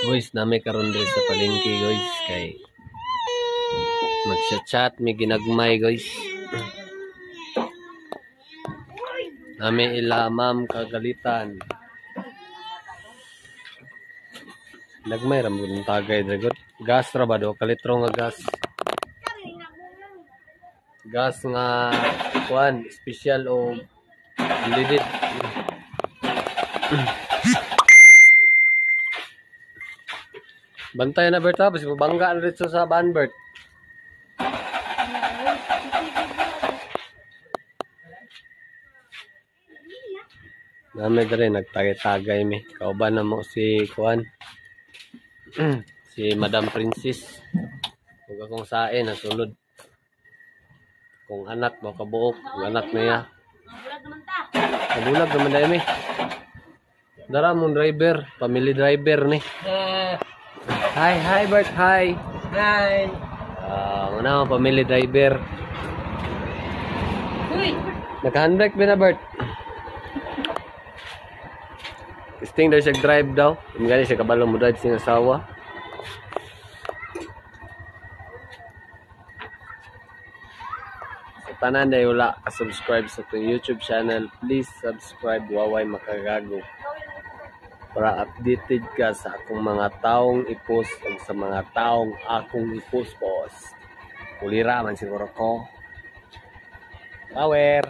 Guys, nami karon diri sa palengke guys kay magchat-chat may ginagmay guys. Nami ila ma'am kagalitan. Nagmay ra mo ng tagay dragot. Gas ra ba do kalitro nga gas. Gas nga kuan special o unleaded. Bantay na Bert ha, basi bangga na dito sa Banbert. Nami dere nagtagay-tagay mi. Kauban na mo si kuan. Si Madam Princess. Ug akong sae na sulod. Kung anak mo kabuok, kung anak niya. Nabulag naman dahil mi. Dara mong driver, family driver ni. Hi Bert, hi. Hi. Muna mo family driver. Uy. Naka-handbrake ba na Bert? Testing daw siya drive daw. Hindi gani siya kabalo mo drive siyang asawa. Sa tanan dahil wala ka-subscribe sa itong YouTube channel, please subscribe Waway Makagago. Para updated ka sa akong mga taong i-post o sa mga taong akong i-post. Ulira man siguro ko. Power!